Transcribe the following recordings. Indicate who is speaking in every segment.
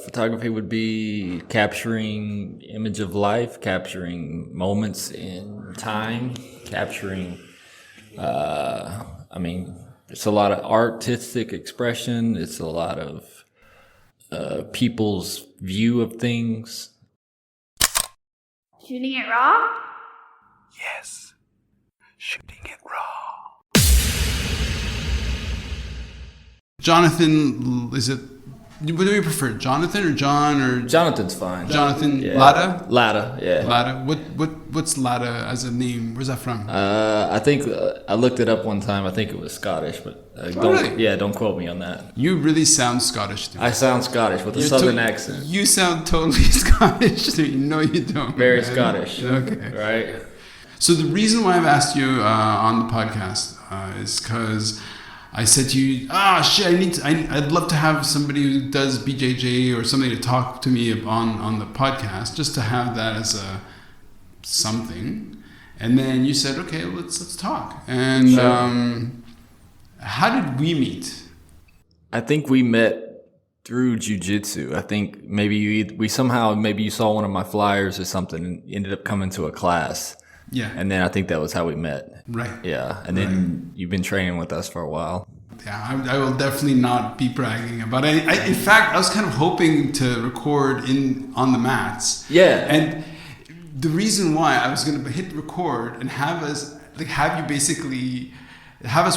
Speaker 1: Photography would be capturing image of life, capturing moments in time, capturing, it's a lot of artistic expression. It's a lot of people's view of things.
Speaker 2: Shooting it raw?
Speaker 3: Yes. Shooting it raw. Jonathan, is it... What do you prefer, Jonathan or John or...
Speaker 1: Jonathan's fine.
Speaker 3: Jonathan,
Speaker 1: yeah.
Speaker 3: Latta?
Speaker 1: Latta, yeah.
Speaker 3: Latta. What's Latta as a name? Where's that from?
Speaker 1: I think I looked it up one time. I think it was Scottish, but don't quote me on that.
Speaker 3: You really sound Scottish to me.
Speaker 1: I sound Scottish with a southern accent.
Speaker 3: You sound totally Scottish to me. No, you don't.
Speaker 1: Very Scottish.
Speaker 3: Okay.
Speaker 1: Right?
Speaker 3: So the reason why I've asked you on the podcast is because I said to you, I'd love to have somebody who does BJJ or something to talk to me on the podcast, just to have that as a something. And then you said, okay, let's talk. And sure. How did we meet?
Speaker 1: I think we met through jiu-jitsu. I think maybe you saw one of my flyers or something and ended up coming to a class.
Speaker 3: Yeah.
Speaker 1: And then I think that was how we met.
Speaker 3: Right.
Speaker 1: Yeah. And then you've been training with us for a while.
Speaker 3: Yeah, I will definitely not be bragging about it. In fact, I was kind of hoping to record on the mats.
Speaker 1: Yeah.
Speaker 3: And the reason why I was going to hit record and have us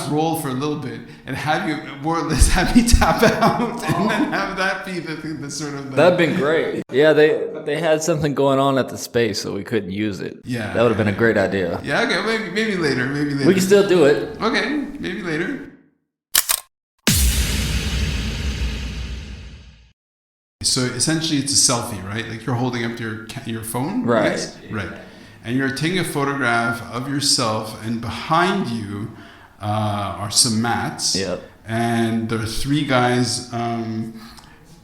Speaker 3: roll for a little bit and have you more or less have me tap out and then have that be the sort of...
Speaker 1: That'd been great. Yeah, they had something going on at the space, so we couldn't use it.
Speaker 3: Yeah.
Speaker 1: That would have been a great idea.
Speaker 3: Yeah, okay, maybe later.
Speaker 1: We can still do it.
Speaker 3: Okay, maybe later. So essentially it's a selfie, right? Like you're holding up your phone.
Speaker 1: Right.
Speaker 3: Yes? Right. And you're taking a photograph of yourself, and behind you are some mats.
Speaker 1: Yep.
Speaker 3: And there are three guys.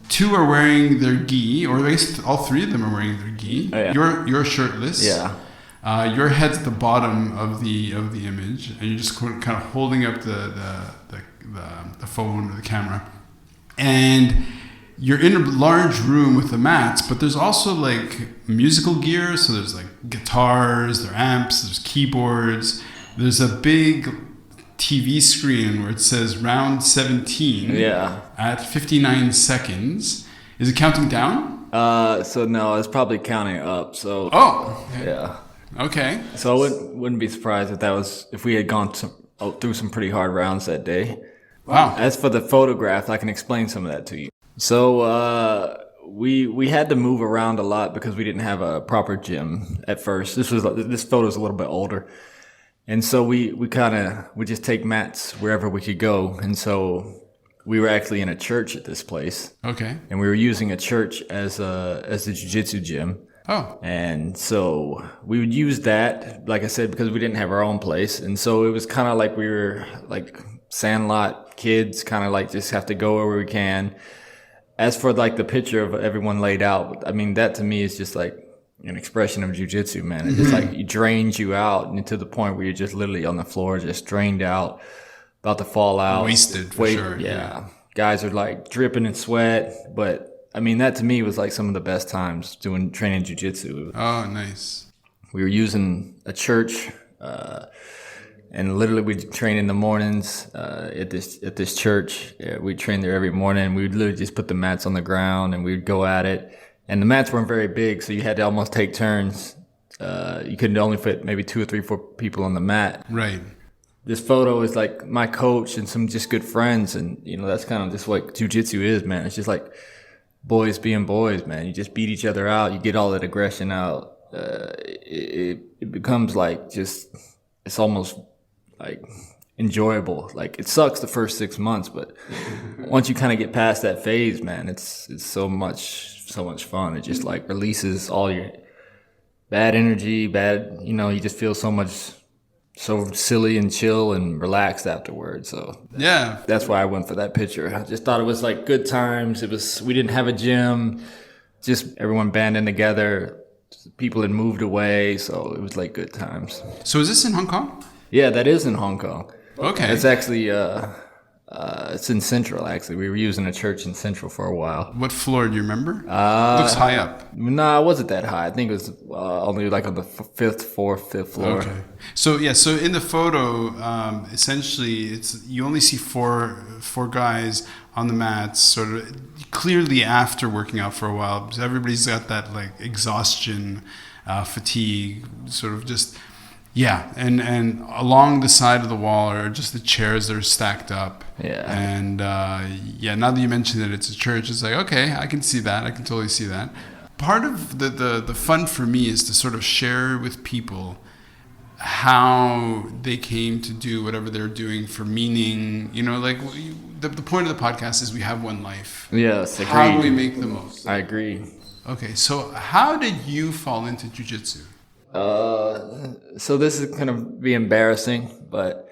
Speaker 3: Two are wearing their gi, or at least all three of them are wearing their gi.
Speaker 1: Oh, yeah.
Speaker 3: You're shirtless.
Speaker 1: Yeah.
Speaker 3: Your head's at the bottom of the image, and you're just kind of holding up the phone or the camera, and you're in a large room with the mats, but there's also like musical gear. So there's like guitars, there are amps, there's keyboards. There's a big TV screen where it says round 17 at 59 seconds. Is it counting down?
Speaker 1: So no, it's probably counting up. So yeah.
Speaker 3: Okay.
Speaker 1: So I wouldn't be surprised if we had gone through some pretty hard rounds that day.
Speaker 3: Wow.
Speaker 1: As for the photograph, I can explain some of that to you. So we had to move around a lot because we didn't have a proper gym at first. This photo's a little bit older, and so we just take mats wherever we could go. And so we were actually in a church at this place.
Speaker 3: Okay.
Speaker 1: And we were using a church as the jiu-jitsu gym.
Speaker 3: Oh.
Speaker 1: And so we would use that, like I said, because we didn't have our own place. And so it was kind of like we were like sandlot kids, kind of like just have to go where we can. As for like the picture of everyone laid out, I mean, that to me is just like an expression of jiu-jitsu, man. It's just like it drains you out and to the point where you're just literally on the floor, just drained out, about to fall out.
Speaker 3: Wasted, for sure.
Speaker 1: Yeah. Guys are like dripping in sweat. But I mean, that to me was like some of the best times training jiu-jitsu.
Speaker 3: Oh, nice.
Speaker 1: We were using a church, and literally we'd train in the mornings at this church. We'd train there every morning. We would literally just put the mats on the ground and we'd go at it. And the mats weren't very big, so you had to almost take turns. You could only fit maybe 2 or 3, 4 people on the mat.
Speaker 3: Right.
Speaker 1: This photo is like my coach and some just good friends. And, you know, that's kind of just what jiu-jitsu is, man. It's just like boys being boys, man. You just beat each other out. You get all that aggression out. It becomes like it's almost like enjoyable. Like it sucks the first 6 months, but once you kind of get past that phase, man, it's so much fun. It just like releases all your bad energy, you just feel so silly and chill and relaxed afterwards. So
Speaker 3: yeah,
Speaker 1: that's why I went for that picture. I just thought it was like good times. We didn't have a gym, just everyone banding together. People had moved away, so it was like good times.
Speaker 3: So is this in Hong Kong?
Speaker 1: Yeah, that is in Hong Kong.
Speaker 3: Okay.
Speaker 1: It's actually It's in Central, actually. We were using a church in Central for a while.
Speaker 3: What floor do you remember? Looks high up.
Speaker 1: No, it wasn't that high. I think it was only like on the fifth floor.
Speaker 3: Okay. So in the photo, essentially, you only see four guys on the mats, sort of clearly after working out for a while, because everybody's got that like exhaustion, fatigue, sort of just. Yeah, and along the side of the wall are just the chairs that are stacked up.
Speaker 1: Yeah.
Speaker 3: And now that you mentioned that it's a church, it's like, okay, I can see that. I can totally see that. Part of the fun for me is to sort of share with people how they came to do whatever they're doing for meaning. You know, like the point of the podcast is we have one life.
Speaker 1: Yes, agreed.
Speaker 3: How do we make the most?
Speaker 1: I agree.
Speaker 3: Okay, so how did you fall into jiu-jitsu?
Speaker 1: So this is gonna be embarrassing, but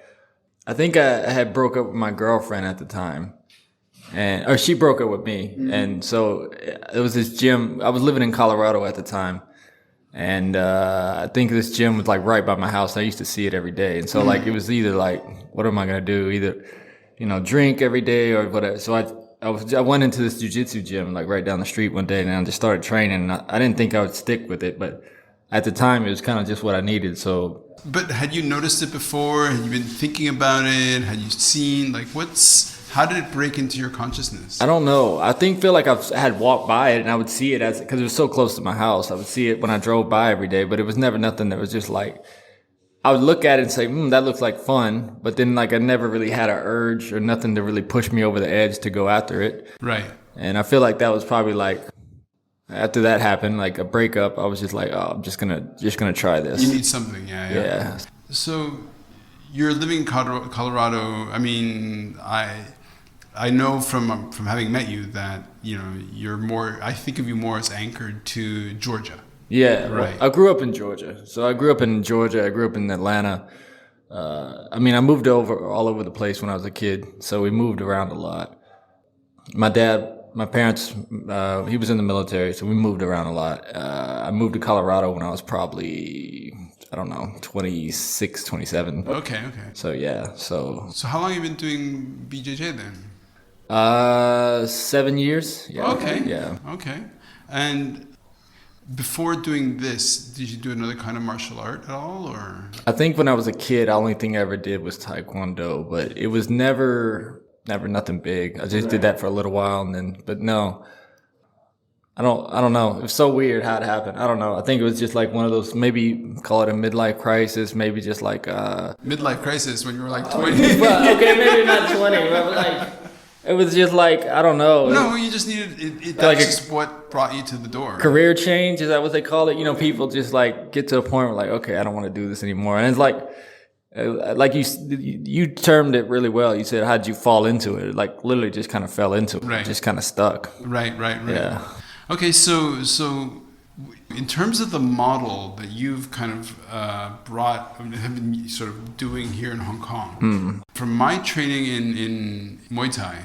Speaker 1: I think I had broke up with my girlfriend at the time, or she broke up with me, and so it was this gym. I was living in Colorado at the time, and I think this gym was like right by my house. I used to see it every day, and so like it was either like, what am I gonna do? Either, drink every day or whatever. So I went into this jiu-jitsu gym like right down the street one day, and I just started training. And I didn't think I would stick with it, but at the time, it was kind of just what I needed. So,
Speaker 3: but had you noticed it before? Had you been thinking about it? Had you seen how did it break into your consciousness?
Speaker 1: I don't know. I feel like I had walked by it and I would see it because it was so close to my house. I would see it when I drove by every day, but it was never nothing that was just like, I would look at it and say, that looks like fun. But then like I never really had an urge or nothing to really push me over the edge to go after it.
Speaker 3: Right.
Speaker 1: And I feel like that was probably like, after that happened, like a breakup, I was just like, oh, I'm just gonna try this.
Speaker 3: You need something, yeah. So you're living in Colorado. I mean, I know from having met you that you're more. I think of you more as anchored to Georgia.
Speaker 1: Yeah,
Speaker 3: right.
Speaker 1: I grew up in Georgia. So I grew up in Georgia. I grew up in Atlanta. I moved all over the place when I was a kid. So we moved around a lot. My parents, he was in the military, so we moved around a lot. I moved to Colorado when I was probably, 26, 27.
Speaker 3: Okay.
Speaker 1: So, yeah, So
Speaker 3: how long have you been doing BJJ then?
Speaker 1: 7 years. Yeah.
Speaker 3: Okay.
Speaker 1: Yeah.
Speaker 3: Okay. And before doing this, did you do another kind of martial art at all, or?
Speaker 1: I think when I was a kid, the only thing I ever did was Taekwondo, but it was never nothing big. I just did that for a little while but no, I don't know. It was so weird how it happened. I don't know. I think it was just like one of those, maybe call it a midlife crisis, maybe just like,
Speaker 3: midlife crisis when you were like 20.
Speaker 1: Well, okay, maybe not 20, but like, it was just like, I don't know.
Speaker 3: No, you just needed it. That's just what brought you to the door.
Speaker 1: Career change, is that what they call it? People just like get to a point where like, okay, I don't want to do this anymore. And it's like you termed it really well. You said, how'd you fall into it? Like literally just kind of fell into it.
Speaker 3: Right.
Speaker 1: Just kind of stuck.
Speaker 3: Right.
Speaker 1: Yeah.
Speaker 3: Okay, so in terms of the model that you've kind of have been sort of doing here in Hong Kong, from my training in Muay Thai,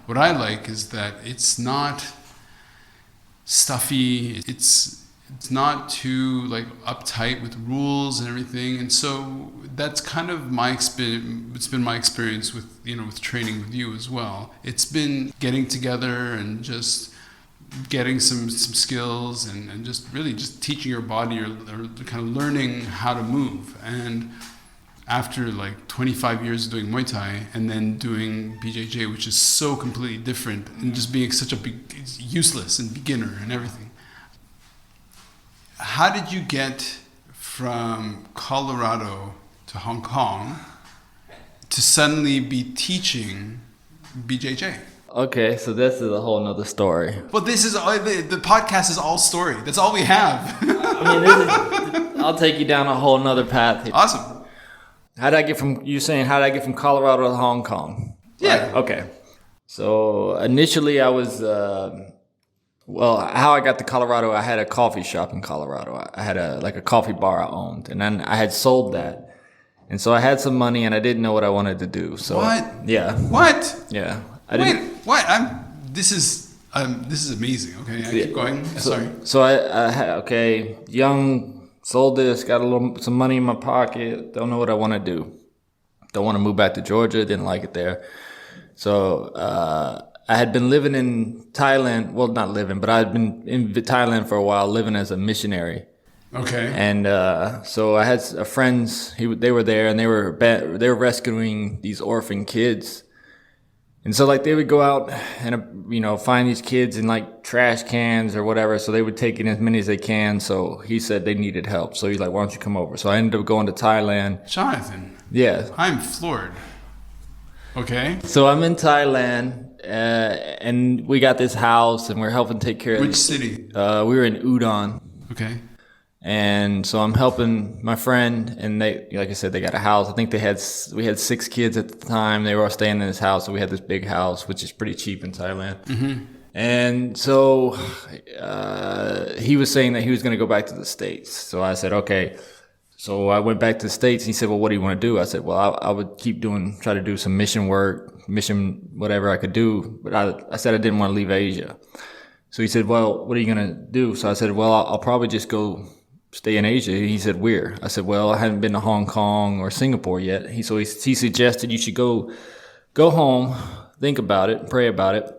Speaker 3: what I like is that it's not stuffy. It's not too like uptight with rules and everything, and so that's kind of my experience. It's been my experience with with training with you as well. It's been getting together and just getting some skills and just really just teaching your body or kind of learning how to move. And after like 25 years of doing Muay Thai and then doing BJJ, which is so completely different, and just being such a useless and beginner and everything. How did you get from Colorado to Hong Kong to suddenly be teaching BJJ?
Speaker 1: Okay, so this is a whole nother story.
Speaker 3: Well, this is the podcast is all story. That's all we have.
Speaker 1: I'll take you down a whole nother path here.
Speaker 3: Awesome.
Speaker 1: How did I get from Colorado to Hong Kong?
Speaker 3: Yeah.
Speaker 1: Right, okay. So initially I was, how I got to Colorado, I had a coffee shop in Colorado. I had a coffee bar I owned, and then I had sold that. And so I had some money and I didn't know what I wanted to do. So
Speaker 3: what?
Speaker 1: Yeah.
Speaker 3: What?
Speaker 1: Yeah.
Speaker 3: Wait, what? This is amazing. Okay, I keep going. Sorry.
Speaker 1: So I young, sold this, got some money in my pocket. Don't know what I want to do. Don't want to move back to Georgia. Didn't like it there. So I had been living in Thailand. Well, not living, but I had been in Thailand for a while, living as a missionary.
Speaker 3: Okay.
Speaker 1: And so I had friends. They were there, and they were rescuing these orphan kids. And so like they would go out and find these kids in like trash cans or whatever. So they would take in as many as they can. So he said they needed help. So he's like, "Why don't you come over?" So I ended up going to Thailand.
Speaker 3: Jonathan.
Speaker 1: Yeah.
Speaker 3: I'm floored. Okay.
Speaker 1: So I'm in Thailand, and we got this house, and we're helping take care of.
Speaker 3: Which city?
Speaker 1: We were in Udon.
Speaker 3: Okay.
Speaker 1: And so I'm helping my friend, and they, like I said, they got a house. I think we had 6 kids at the time. They were all staying in this house, so we had this big house, which is pretty cheap in Thailand. Mm-hmm. And so he was saying that he was going to go back to the States. So I said, okay. So I went back to the States, and he said, well, what do you want to do? I said, well, I would try to do some mission work, whatever I could do. But I said I didn't want to leave Asia. So he said, well, what are you going to do? So I said, well, I'll probably just go stay in Asia. He said, where? I said, well, I hadn't been to Hong Kong or Singapore yet. He suggested you should go home, think about it, pray about it,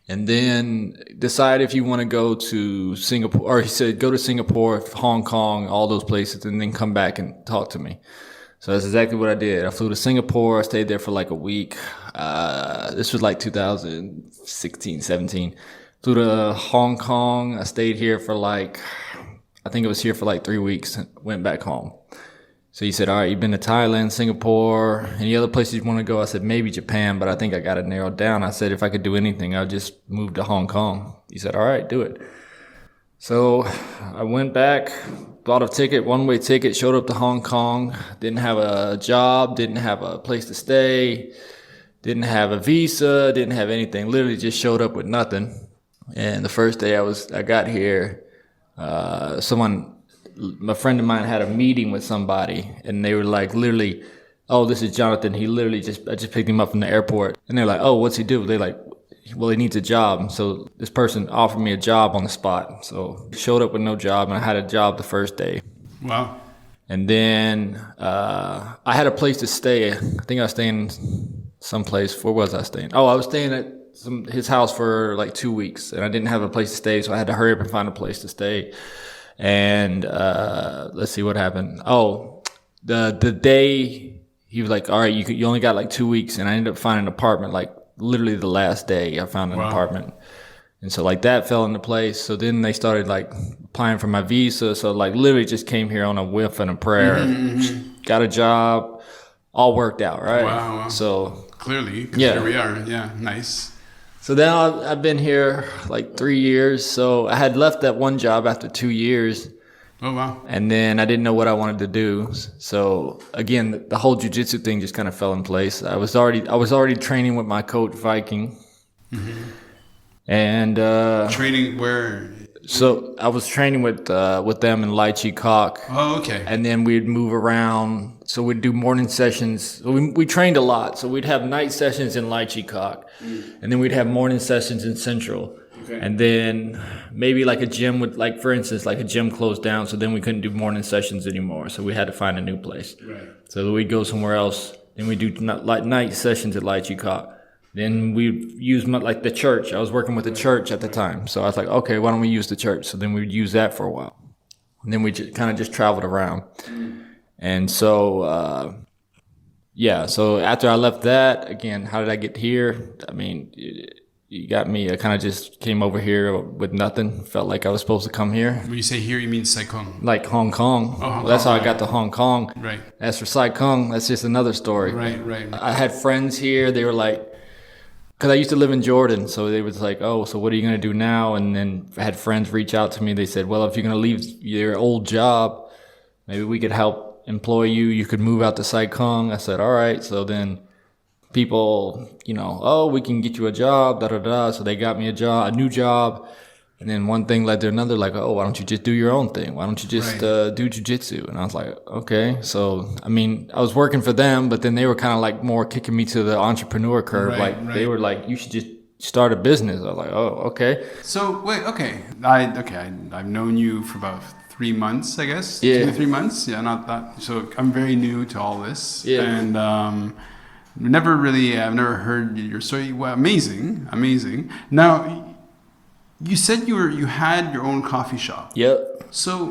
Speaker 1: and then decide if you want to go to Singapore. Or he said, go to Singapore, Hong Kong, all those places, and then come back and talk to me. So that's exactly what I did. I flew to Singapore. I stayed there for like a week. This was like 2016, 17. Flew to Hong Kong. I stayed here for I think it was here for like 3 weeks, went back home. So he said, all right, you've been to Thailand, Singapore, any other places you want to go? I said, maybe Japan, but I think I got it narrowed down. I said, if I could do anything, I'll just move to Hong Kong. He said, all right, do it. So I went back, bought a ticket, one-way ticket, showed up to Hong Kong, didn't have a job, didn't have a place to stay, didn't have a visa, didn't have anything, literally just showed up with nothing. And the first day I got here, my friend of mine had a meeting with somebody, and they were like, literally, oh, this is Jonathan. He literally I just picked him up from the airport, and they're like, oh, what's he do? They're like, well, he needs a job. So this person offered me a job on the spot. So showed up with no job, and I had a job the first day.
Speaker 3: Wow.
Speaker 1: And then, I had a place to stay. I think I was staying someplace. Where was I staying? Oh, I was staying at his house for like 2 weeks, and I didn't have a place to stay, so I had to hurry up and find a place to stay. And let's see what happened. Oh, the day he was like, all right, you only got like 2 weeks, and I ended up finding an apartment like literally the last day I found an apartment. And so like that fell into place. So then they started like applying for my visa. So like literally just came here on a whiff and a prayer. Mm-hmm. Got a job, all worked out, right?
Speaker 3: Wow.
Speaker 1: So
Speaker 3: clearly, because here we are. Yeah, nice.
Speaker 1: So now I've been here like 3 years. So I had left that one job after 2 years.
Speaker 3: Oh, wow.
Speaker 1: And then I didn't know what I wanted to do. So again, the whole jiu-jitsu thing just kind of fell in place. I was already training with my coach Viking. Mm-hmm. And
Speaker 3: training where?
Speaker 1: So I was training with them in Lai Chi Kok.
Speaker 3: Oh, okay.
Speaker 1: And then we'd move around. So we'd do morning sessions. We trained a lot. So we'd have night sessions in Lai Chi Kok. And then we'd have morning sessions in Central. Okay. And then maybe like a gym would, like for instance, like a gym closed down. So then we couldn't do morning sessions anymore. So we had to find a new place. Right. So we'd go somewhere else. Then we'd do night sessions at Lai Chi Kok. Then we'd use like the church. I was working with the church at the time. So I was like, okay, why don't we use the church? So then we'd use that for a while. And then we kind of just traveled around. And so, so after I left that, again, how did I get here? I mean, you got me. I kind of just came over here with nothing. Felt like I was supposed to come here.
Speaker 3: When you say here, you mean Sai Kung?
Speaker 1: Like Hong Kong. Oh, Hong Kong, that's how I got to Hong Kong.
Speaker 3: Right.
Speaker 1: As for Sai Kung, that's just another story.
Speaker 3: Right.
Speaker 1: I had friends here. They were like, because I used to live in Jordan, so they was like, oh, so what are you going to do now? And then I had friends reach out to me. They said, well, if you're going to leave your old job, maybe we could help employ you. You could move out to Sai Kung. I said, all right. So then people, oh, we can get you a job, da-da-da. So they got me a new job. And then one thing led to another, like, oh, why don't you just do your own thing? Why don't you just do jiu-jitsu? And I was like, okay. So, I mean, I was working for them, but then they were kind of like more kicking me to the entrepreneur curve. They were like, you should just start a business. I was like, oh, okay.
Speaker 3: So, wait, okay. I've known you for about 3 months, I guess.
Speaker 1: Yeah.
Speaker 3: 2 to 3 months. Yeah, not that. So I'm very new to all this.
Speaker 1: Yeah.
Speaker 3: And I've never heard your story. Well, amazing. Now, you said you had your own coffee shop.
Speaker 1: Yep.
Speaker 3: So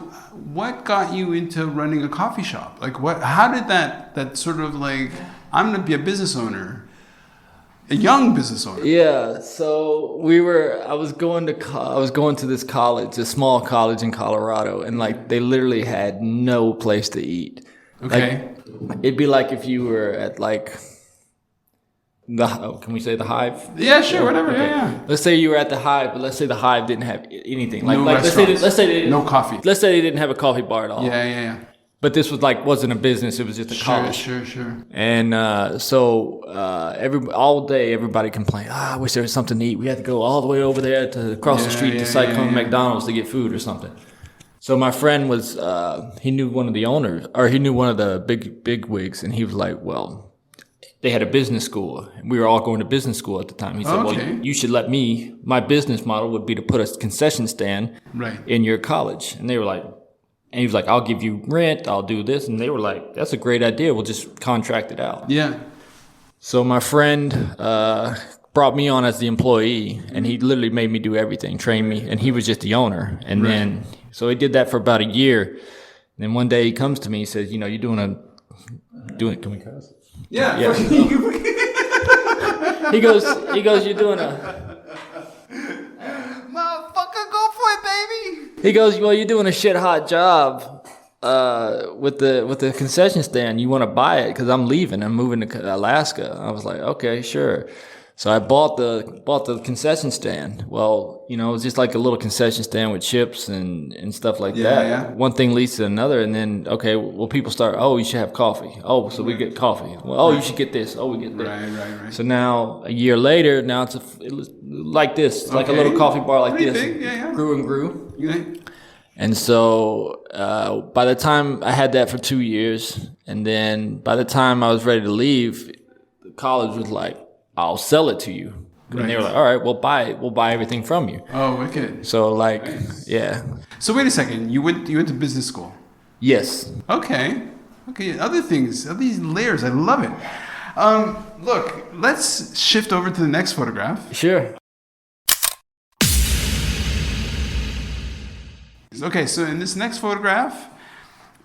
Speaker 3: what got you into running a coffee shop? Like how did that sort of like, I'm going to be a business owner, a young business owner.
Speaker 1: Yeah. So I was going to this college, a small college in Colorado, and like they literally had no place to eat.
Speaker 3: Okay.
Speaker 1: Like, it'd be like if you were at like can we say the Hive?
Speaker 3: Yeah, sure, whatever. Okay. Yeah.
Speaker 1: Let's say you were at the Hive, but let's say the Hive didn't have anything. Like,
Speaker 3: no
Speaker 1: let's say they didn't,
Speaker 3: no coffee.
Speaker 1: Let's say they didn't have a coffee bar at all.
Speaker 3: Yeah.
Speaker 1: But this wasn't a business; it was just a college.
Speaker 3: Sure.
Speaker 1: And all day everybody complained. I wish there was something to eat. We had to go all the way over there to across the street to Sai Kung McDonald's to get food or something. So my friend was he knew one of the owners, or he knew one of the big wigs, and he was like, well. They had a business school. We were all going to business school at the time. He said, well, you should let me, my business model would be to put a concession stand in your college. And they were like, and he was like, I'll give you rent, I'll do this. And they were like, that's a great idea. We'll just contract it out.
Speaker 3: Yeah.
Speaker 1: So my friend brought me on as the employee, and he literally made me do everything, train me. And he was just the owner. And then, so he did that for about a year. And then one day he comes to me, he says, you're doing can we cuss?
Speaker 3: Yeah.
Speaker 1: He goes, you're doing
Speaker 3: motherfucker, go for it, baby.
Speaker 1: He goes, well, you're doing a shit hot job with the concession stand. You want to buy it? Because I'm leaving. I'm moving to Alaska. I was like, okay, sure. So I bought the concession stand. Well, it was just like a little concession stand with chips and stuff like that.
Speaker 3: Yeah.
Speaker 1: One thing leads to another, and then people start. Oh, you should have coffee. Oh, so we get coffee. Well, you should get this. Oh, we get this.
Speaker 3: Right.
Speaker 1: So now a year later, now it was like this. It's like a little coffee bar like this.
Speaker 3: Big. Yeah.
Speaker 1: Grew and grew.
Speaker 3: Okay.
Speaker 1: And so by the time I had that for 2 years, and then by the time I was ready to leave, the college was like, I'll sell it to you. And they were like, all right, we'll buy everything from you.
Speaker 3: Oh, okay.
Speaker 1: So
Speaker 3: Nice.
Speaker 1: Yeah.
Speaker 3: So wait a second. You went to business school.
Speaker 1: Yes.
Speaker 3: Okay. Other things, these layers. I love it. Look, let's shift over to the next photograph.
Speaker 1: Sure.
Speaker 3: Okay, so in this next photograph,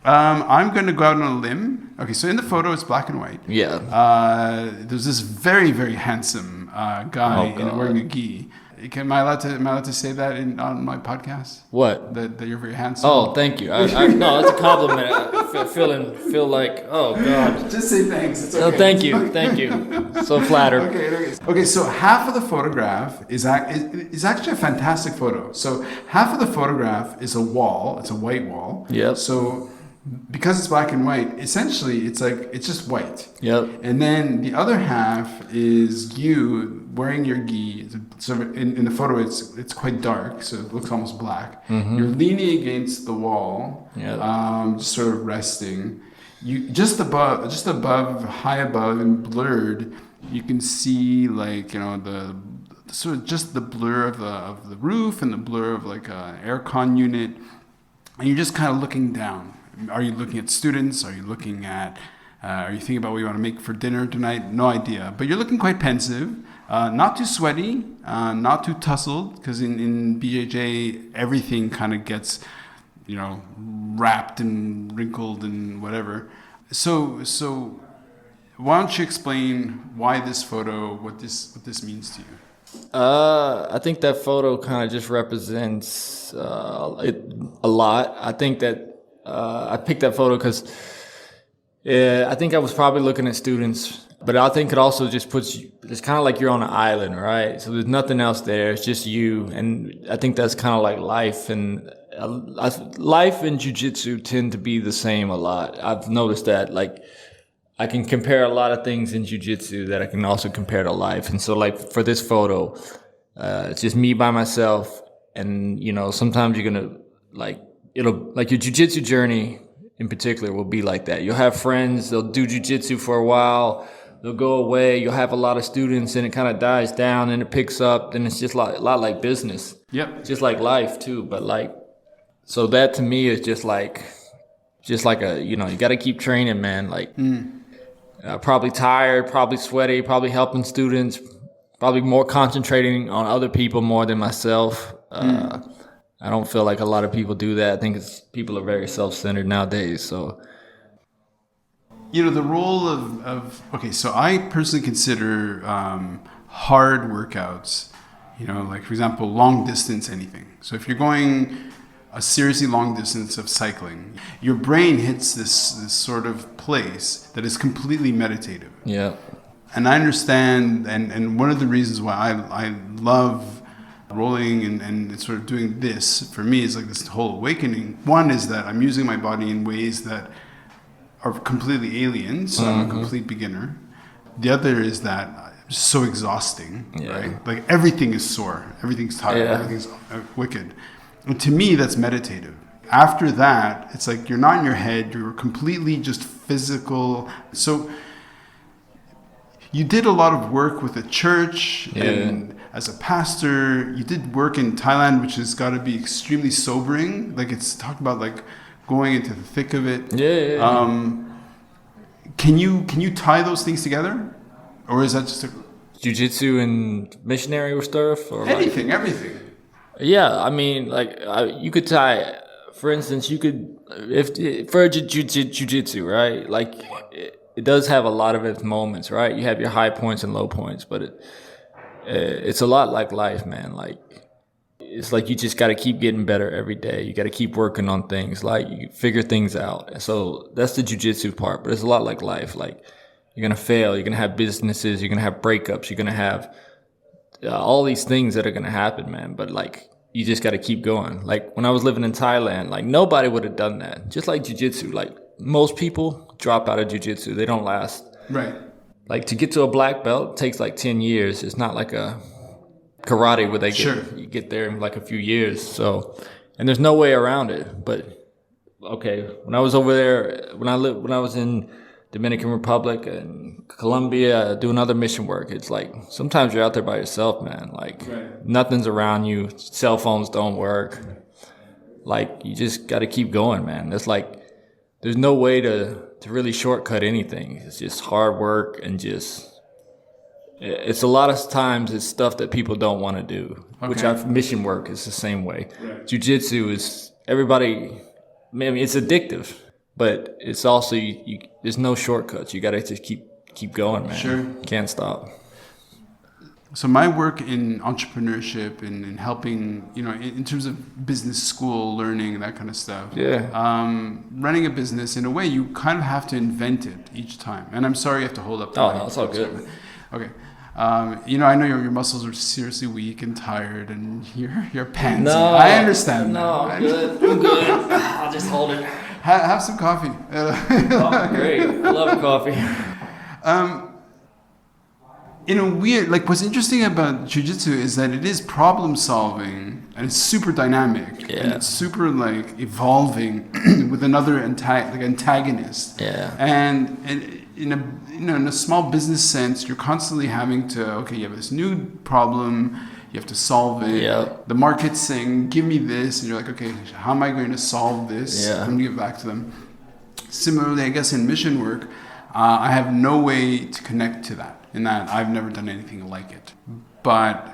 Speaker 3: I'm going to go out on a limb. Okay, so in the photo, it's black and white.
Speaker 1: Yeah.
Speaker 3: There's this very, very handsome guy wearing a gi. Am I allowed to say that on my podcast?
Speaker 1: What?
Speaker 3: That you're very handsome.
Speaker 1: Oh, thank you. No, it's a compliment. I feel like, oh God.
Speaker 3: Just say thanks. It's okay.
Speaker 1: Oh, thank you. So flattered.
Speaker 3: Okay. So half of the photograph is actually a fantastic photo. So half of the photograph is a wall. It's a white wall.
Speaker 1: Yep.
Speaker 3: So because it's black and white, essentially it's just white.
Speaker 1: Yep.
Speaker 3: And then the other half is you wearing your gi. So in the photo, it's quite dark, so it looks almost black. Mm-hmm. You're leaning against the wall, just sort of resting. You just above, high above, and blurred. You can see the sort of just the blur of the roof and the blur of like an aircon unit, and you're just kind of looking down. Are you looking at students? Are you looking at? Are you thinking about what you want to make for dinner tonight? No idea. But you're looking quite pensive, not too sweaty, not too tussled, because in BJJ everything kind of gets, wrapped and wrinkled and whatever. So why don't you explain why this photo, what this means to you?
Speaker 1: I think that photo kind of just represents a lot. I think that I picked that photo because I think I was probably looking at students, but I think it also just puts you, it's kind of like you're on an island, right? So there's nothing else there. It's just you. And I think that's kind of like life. And life and jiu-jitsu tend to be the same a lot. I've noticed that, like, I can compare a lot of things in jiu-jitsu that I can also compare to life. And so, like, for this photo, it's just me by myself. And, sometimes you're going to, your jiu-jitsu journey in particular will be like that. You'll have friends, they'll do jiu-jitsu for a while, they'll go away, you'll have a lot of students, and it kind of dies down, and it picks up, and it's just a lot like business.
Speaker 3: Yep.
Speaker 1: Just like life, too. But, so that to me is just like you got to keep training, man. Probably tired, probably sweaty, probably helping students, probably more concentrating on other people more than myself. I don't feel like a lot of people do that. I think people are very self-centered nowadays. So,
Speaker 3: the role okay, so I personally consider hard workouts, like for example, long distance anything. So if you're going a seriously long distance of cycling, your brain hits this sort of place that is completely meditative.
Speaker 1: yeah.
Speaker 3: And I understand, and one of the reasons why I love rolling and sort of doing this, for me, is like this whole awakening. One is that I'm using my body in ways that are completely alien, so I'm a complete beginner. The other is that it's so exhausting, right? Like everything is sore, everything's tired, everything's wicked. And to me, that's meditative. After that, it's like you're not in your head, you're completely just physical. So you did a lot of work with the church and as a pastor. You did work in Thailand, which has got to be extremely sobering. Like it's talked about like going into the thick of it. Can you tie those things together? Or is that just
Speaker 1: Jiu-Jitsu and missionary stuff? Or
Speaker 3: everything?
Speaker 1: Yeah, I mean, like you could tie. For instance, you could for jiu-jitsu, right? Like it does have a lot of its moments, right? You have your high points and low points, but it's a lot like life, man. Like it's like you just got to keep getting better every day. You got to keep working on things, like you figure things out. So that's the jiu-jitsu part, but it's a lot like life. Like you're gonna fail, you're gonna have businesses, you're gonna have breakups, you're gonna have all these things that are gonna happen, man. But like you just got to keep going. Like when I was living in Thailand, like nobody would have done that. Just like jiu-jitsu, like most people drop out of jiu-jitsu. They don't last.
Speaker 3: Right.
Speaker 1: Like to get to a black belt takes like 10 years. It's not like a karate where you get there in like a few years. So, and there's no way around it. But okay, when I was over there, when I was in Dominican Republic and Colombia doing other mission work, it's like sometimes you're out there by yourself, man. Like nothing's around you, cell phones don't work. Like you just got to keep going, man. It's like there's no way to really shortcut anything. It's just hard work and it's a lot of times it's stuff that people don't want to do. Which mission work is the same way. Jiu-jitsu is everybody. I mean, it's addictive. But it's also there's no shortcuts. You gotta just keep going, man.
Speaker 3: Sure,
Speaker 1: can't stop.
Speaker 3: So my work in entrepreneurship and in helping, in terms of business school learning and that kind of stuff. Running a business, in a way, you kind of have to invent it each time. And I'm sorry you have to hold up.
Speaker 1: No, it's all good.
Speaker 3: Okay. I know your muscles are seriously weak and tired, and you're pantsy. No, I understand.
Speaker 1: No, I'm good. I'm good. I'll just hold it.
Speaker 3: Have some coffee.
Speaker 1: Coffee, great. I love coffee.
Speaker 3: In a weird, like what's interesting about jiu-jitsu is that it is problem solving and it's super dynamic and it's super like evolving with another antagonist.
Speaker 1: Yeah.
Speaker 3: And in a small business sense, you're constantly having to you have this new problem. You have to solve it.
Speaker 1: Yep.
Speaker 3: The market's saying, give me this. And you're like, okay, how am I going to solve this? I'm going to give it back to them. Similarly, I guess in mission work, I have no way to connect to that, in that I've never done anything like it. But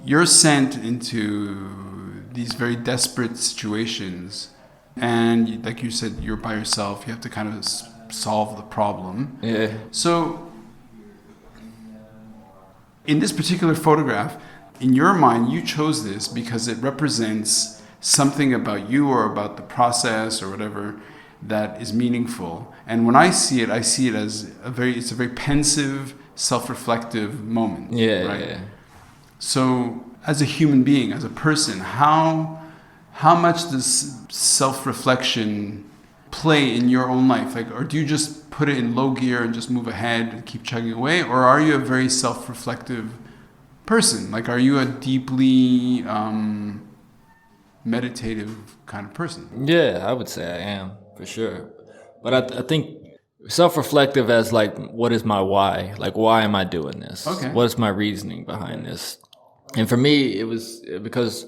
Speaker 3: you're sent into these very desperate situations. And like you said, you're by yourself. You have to kind of solve the problem.
Speaker 1: Yeah.
Speaker 3: So in this particular photograph, in your mind, you chose this because it represents something about you or about the process or whatever that is meaningful. And when I see it as it's a very pensive, self-reflective moment. Right? Yeah. So as a human being, as a person, how much does self-reflection play in your own life? Like, or do you just put it in low gear and just move ahead and keep chugging away? Or are you a very self-reflective person? Like, are you a deeply meditative kind of person?
Speaker 1: Yeah, I would say I am, for sure. But I think self-reflective as like, what is my why? Like, why am I doing this?
Speaker 3: Okay.
Speaker 1: What is my reasoning behind this? And for me, it was because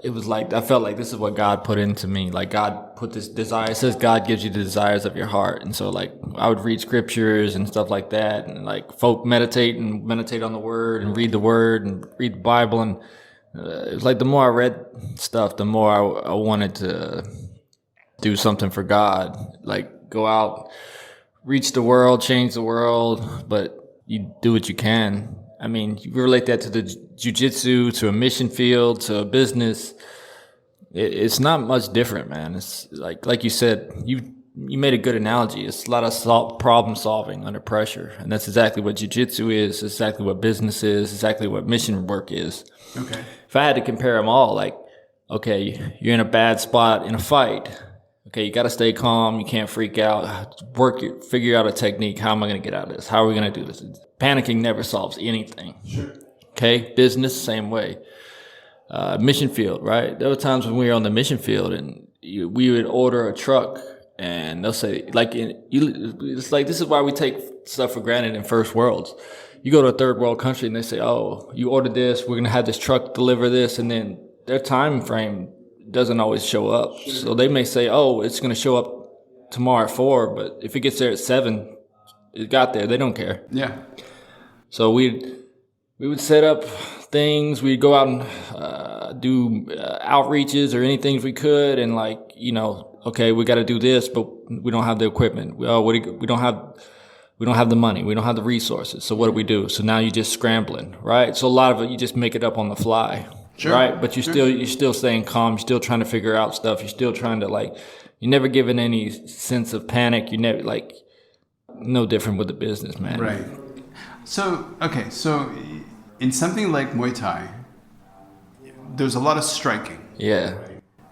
Speaker 1: it was like, I felt like this is what God put into me. Like God put this desire. It says God gives you the desires of your heart. And so like I would read scriptures and stuff like that. And like folk meditate on the word and read the Bible. And it was like the more I read stuff, the more I wanted to do something for God. Like go out, reach the world, change the world, but you do what you can. I mean, you relate that to the jiu-jitsu, to a mission field, to a business. It's not much different, man. It's like you said, you made a good analogy. It's a lot of problem solving under pressure. And that's exactly what jiu-jitsu is, exactly what business is, exactly what mission work is.
Speaker 3: Okay.
Speaker 1: If I had to compare them all, like, okay, you're in a bad spot in a fight. Okay, you got to stay calm. You can't freak out. Figure out a technique. How am I going to get out of this? How are we going to do this? Panicking never solves anything.
Speaker 3: Sure.
Speaker 1: Okay, business, same way. Mission field, right? There were times when we were on the mission field and we would order a truck and they'll say, it's like, this is why we take stuff for granted in first worlds. You go to a third world country and they say, oh, you ordered this, we're going to have this truck deliver this, and then their time frame doesn't always show up. Sure. So they may say, oh, it's going to show up tomorrow at 4, but if it gets there at 7, it got there. They don't care.
Speaker 3: Yeah.
Speaker 1: So we would set up things. We'd go out and do outreaches or anything we could, and like, okay, we got to do this, but we don't have the equipment. We don't have the money. We don't have the resources. So what do? So now you're just scrambling, right? So a lot of it, you just make it up on the fly. Sure. Right, but you're still staying calm. You're still trying to figure out stuff. You're still trying to you're never given any sense of panic. You never no different with the business, man.
Speaker 3: Right. So in something like Muay Thai, there's a lot of striking.
Speaker 1: Yeah.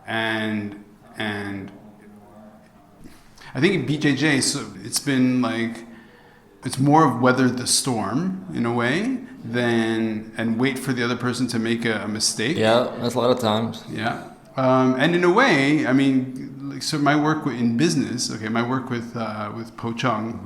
Speaker 3: And I think in BJJ, so it's been it's more of weather the storm in a way and wait for the other person to make a mistake.
Speaker 1: Yeah, that's a lot of times.
Speaker 3: Yeah. And in a way, I mean, so my work in business, my work with Po Chung,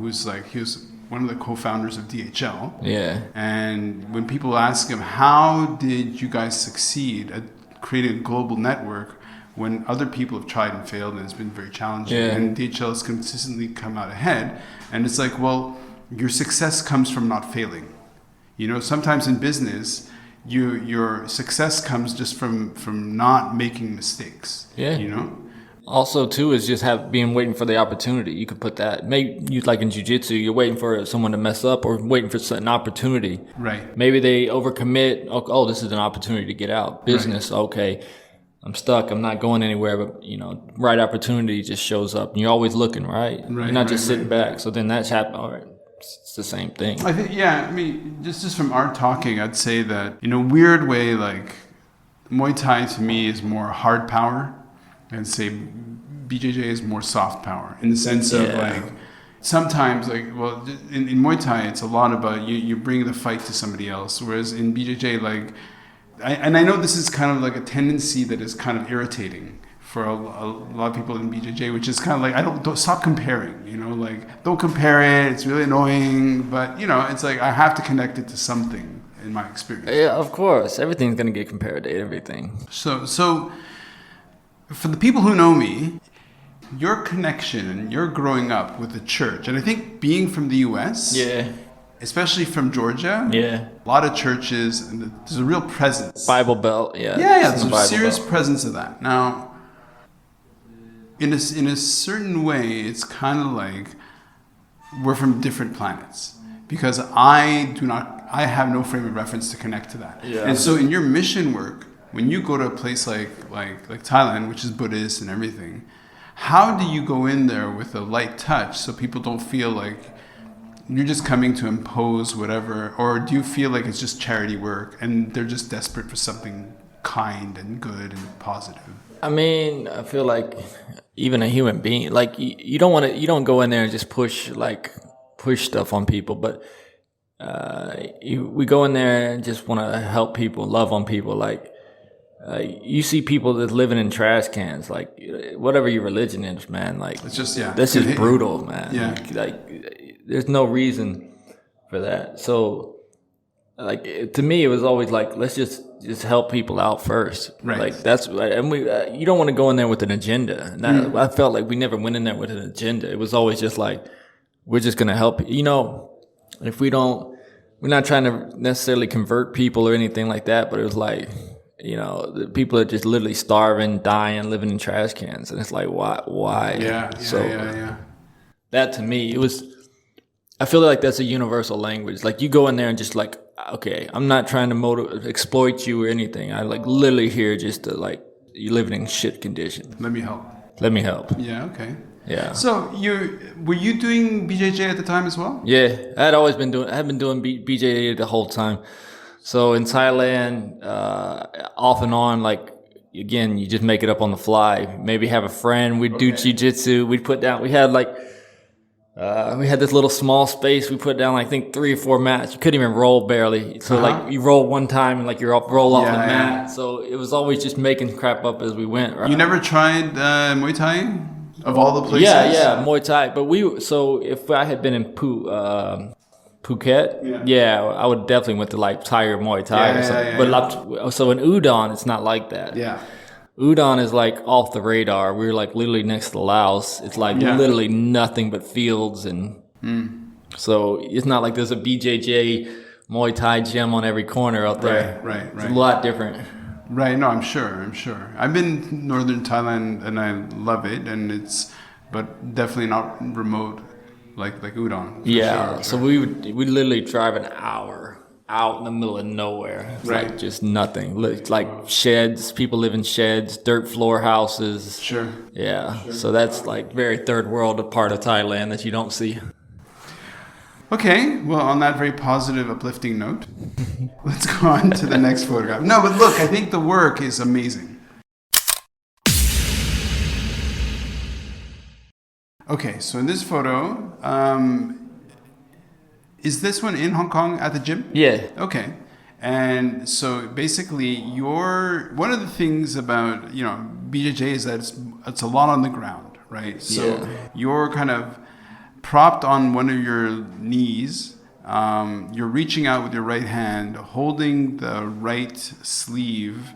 Speaker 3: he was one of the co-founders of DHL.
Speaker 1: Yeah.
Speaker 3: And when people ask him, how did you guys succeed at creating a global network when other people have tried and failed and it's been very challenging? Yeah. And DHL has consistently come out ahead. And it's like, well, your success comes from not failing. Sometimes in business, your success comes just from not making mistakes.
Speaker 1: Yeah. Also, too, is just waiting for the opportunity. You could put that. Maybe you like in jiu-jitsu, you're waiting for someone to mess up or waiting for an opportunity.
Speaker 3: Right.
Speaker 1: Maybe they overcommit. Oh, this is an opportunity to get out. Business, right. Okay, I'm stuck. I'm not going anywhere. But right opportunity just shows up, and you're always looking. Right. You're not just sitting back. So then that's happening. All right. It's the same thing.
Speaker 3: I think, I mean, just from our talking, I'd say that in a weird way, Muay Thai to me is more hard power, and say BJJ is more soft power in the sense of sometimes in Muay Thai it's a lot about you bring the fight to somebody else, whereas in BJJ I know this is kind of a tendency that is kind of irritating for a lot of people in BJJ, which is kind of don't stop comparing, don't compare it. It's really annoying, but it's I have to connect it to something in my experience.
Speaker 1: Yeah, of course. Everything's going to get compared to everything.
Speaker 3: So for the people who know me, your connection and your growing up with the church, and I think being from the U.S., especially from Georgia, a lot of churches, and there's a real presence.
Speaker 1: Bible Belt,
Speaker 3: there's a serious presence of that. Now, in a certain way, it's kind of we're from different planets, because I have no frame of reference to connect to that. Yeah. And so in your mission work, when you go to a place like Thailand, which is Buddhist and everything, how do you go in there with a light touch so people don't feel like you're just coming to impose whatever, or do you feel like it's just charity work and they're just desperate for something kind and good and positive?
Speaker 1: I mean, I feel like even a human being, you don't go in there and just push stuff on people, but we go in there and just want to help people, love on people. You see people that's living in trash cans, whatever your religion is, man. It's just this is brutal, man. Yeah. There's no reason for that. So to me, it was always like, let's just help people out first.
Speaker 3: Right.
Speaker 1: Like that's, and you don't want to go in there with an agenda. And I felt like we never went in there with an agenda. It was always just like, we're just going to help. If we're not trying to necessarily convert people or anything like that, but it was like, the people are just literally starving, dying, living in trash cans. And it's like, why?
Speaker 3: Yeah.
Speaker 1: That to me, I feel like that's a universal language. Like you go in there and just like, okay, I'm not trying to exploit you or anything. I like literally here just to like, you're living in shit conditions.
Speaker 3: Let me help. Yeah. Okay.
Speaker 1: Yeah.
Speaker 3: So were you doing BJJ at the time as well?
Speaker 1: Yeah, I had been doing BJJ the whole time. So in Thailand, off and on, like, again, you just make it up on the fly. Maybe have a friend. We'd do Jiu-Jitsu. We had this little small space. We put down, I think, 3 or 4 mats. You couldn't even roll barely. So, like, you roll one time and, like, roll off the mat. So it was always just making crap up as we went. Right?
Speaker 3: You never tried Muay Thai? Of all the places?
Speaker 1: Yeah, Muay Thai. But if I had been in Phuket, I would definitely went to like Thai or Muay Thai or something. So in Udon, it's not like that.
Speaker 3: Yeah.
Speaker 1: Udon is like off the radar. We're like literally next to Laos. It's like literally nothing but fields. And so it's not like there's a BJJ Muay Thai gym on every corner out there.
Speaker 3: Right.
Speaker 1: It's a lot different.
Speaker 3: Right. No, I'm sure. I've been to northern Thailand and I love it, but definitely not remote like Udon.
Speaker 1: Yeah. So we literally drive an hour out in the middle of nowhere. It's like just nothing. Like sheds. People live in sheds, dirt floor houses.
Speaker 3: Sure.
Speaker 1: Yeah. Sure. So that's like very third world part of Thailand that you don't see.
Speaker 3: Okay, well, on that very positive, uplifting note, let's go on to the next photograph. No, but look, I think the work is amazing. Okay, so in this photo, is this one in Hong Kong at the gym?
Speaker 1: Yeah.
Speaker 3: Okay. And so basically, one of the things about, BJJ is that it's a lot on the ground, right? So you're kind of propped on one of your knees, you're reaching out with your right hand, holding the right sleeve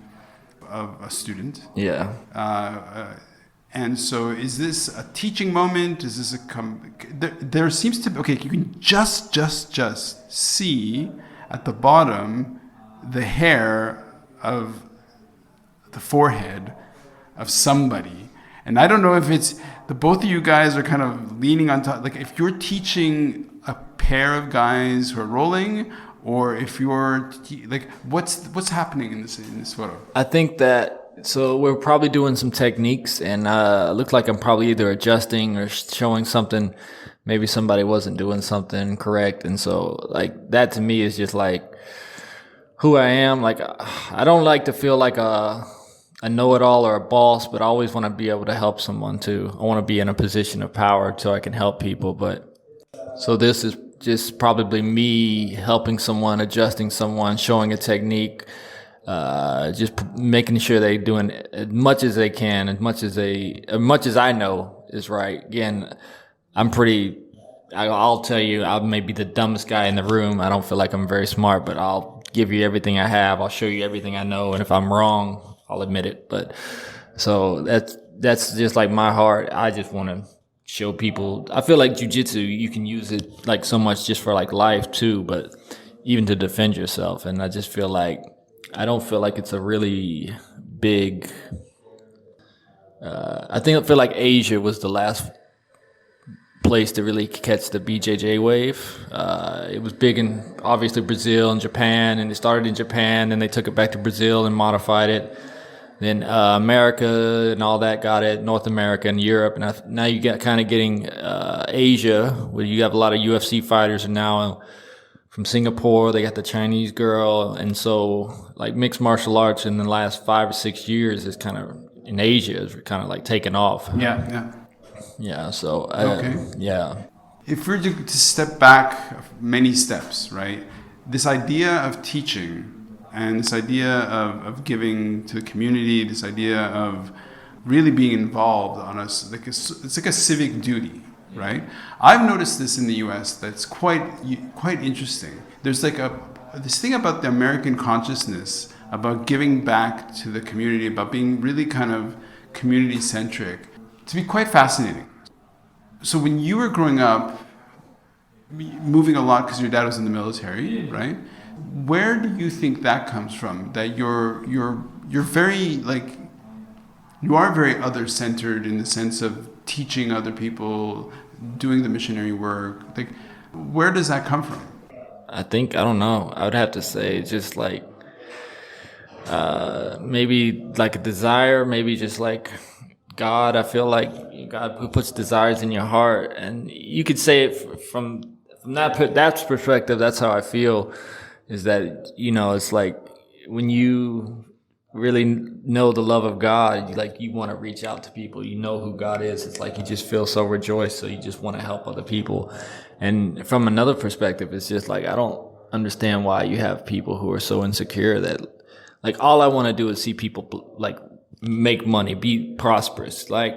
Speaker 3: of a student.
Speaker 1: Yeah.
Speaker 3: And so is this a teaching moment? Is this there seems to be, okay, you can just see at the bottom the hair of the forehead of somebody. And I don't know if it's both of you guys are kind of leaning on top. Like if you're teaching a pair of guys who are rolling, or if you're like, what's happening in this photo?
Speaker 1: I think that so we're probably doing some techniques, and it looks like I'm probably either adjusting or showing something. Maybe somebody wasn't doing something correct, and so like that to me is just like who I am. Like I don't like to feel like a know-it-all or a boss, but I always want to be able to help someone too. I want to be in a position of power so I can help people. But so this is just probably me helping someone, adjusting someone, showing a technique, just making sure they're doing as much as they can, as much as I know is right. Again, I'll tell you, I may be the dumbest guy in the room. I don't feel like I'm very smart, but I'll give you everything I have. I'll show you everything I know. And if I'm wrong, I'll admit it. But so that's just like my heart. I just want to show people. I feel like jiu-jitsu, you can use it like so much just for like life too, but even to defend yourself. And I just feel like I don't feel like it's a really big. I feel like Asia was the last place to really catch the BJJ wave. It was big in obviously Brazil and Japan, and it started in Japan, then they took it back to Brazil and modified it. Then America and all that got it, North America and Europe, and now you get kind of getting Asia, where you have a lot of UFC fighters are now from Singapore. They got the Chinese girl, and so like mixed martial arts in the last 5 or 6 years is kind of in Asia is kind of like taken off. Yeah. So yeah.
Speaker 3: If we're to step back many steps, right? This idea of teaching. And this idea of giving to the community, this idea of really being involved on us, it's like a civic duty, right? I've noticed this in the U.S. that's quite interesting. There's like a this thing about the American consciousness, about giving back to the community, about being really kind of community-centric, to be quite fascinating. So when you were growing up, moving a lot because your dad was in the military, right? Where do you think that comes from? That you're very like, you are very other-centered in the sense of teaching other people, doing the missionary work. Like, where does that come from?
Speaker 1: I think, I don't know. I would have to say just like, maybe like a desire, maybe just like God. I feel like God who puts desires in your heart, and you could say it from that perspective. That's how I feel. Is that, you know, it's like when you really know the love of God, you want to reach out to people. You know who God is. It's like you just feel so rejoiced, so you just want to help other people. And from another perspective, it's just like I don't understand why you have people who are so insecure that like all I want to do is see people like make money, be prosperous. Like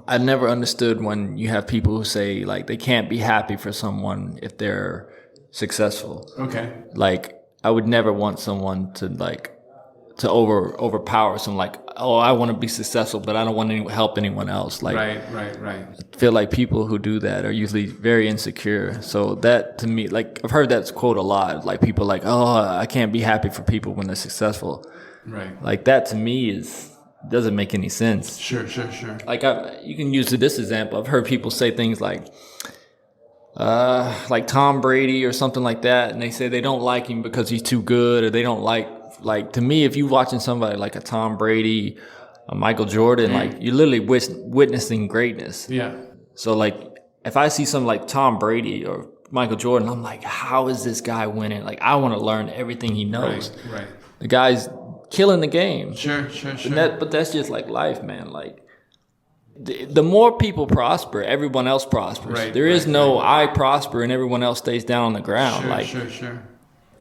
Speaker 1: I never understood when you have people who say like they can't be happy for someone if they're successful.
Speaker 3: Okay.
Speaker 1: Like I would never want someone to overpower someone. Like, oh, I want to be successful, but I don't want to help anyone else. Like,
Speaker 3: right.
Speaker 1: I feel like people who do that are usually very insecure. So that to me, like I've heard that quote a lot. Like people like, oh, I can't be happy for people when they're successful.
Speaker 3: Right.
Speaker 1: Like that to me doesn't make any sense.
Speaker 3: Sure.
Speaker 1: Like you can use this example. I've heard people say things like Tom Brady or something like that, and they say they don't like him because he's too good, or they don't like to me, if you're watching somebody like a Tom Brady, a Michael Jordan, like you're literally witnessing greatness.
Speaker 3: Yeah.
Speaker 1: So like if I see something like Tom Brady or Michael Jordan, I'm like, how is this guy winning? Like I want to learn everything he knows.
Speaker 3: Right.
Speaker 1: The guy's killing the game.
Speaker 3: Sure.
Speaker 1: But that's just like life, man. Like the more people prosper, everyone else prospers.
Speaker 3: Right,
Speaker 1: there is no I prosper and everyone else stays down on the ground.
Speaker 3: Sure.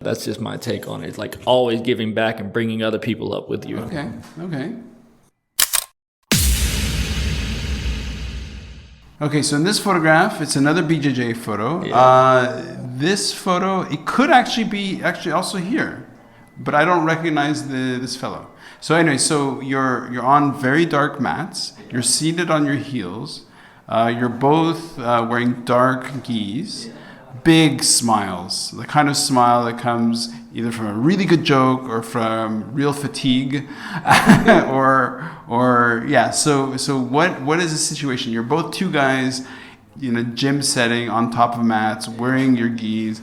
Speaker 1: That's just my take on it. It's like always giving back and bringing other people up with you.
Speaker 3: Okay, so in this photograph, it's another BJJ photo.
Speaker 1: Yeah.
Speaker 3: This photo, it could actually be also here, but I don't recognize this fellow. So anyway, so you're on very dark mats. You're seated on your heels. You're both wearing dark gis. Big smiles, the kind of smile that comes either from a really good joke or from real fatigue, or yeah. So what is the situation? You're both two guys in a gym setting on top of mats, wearing your gis.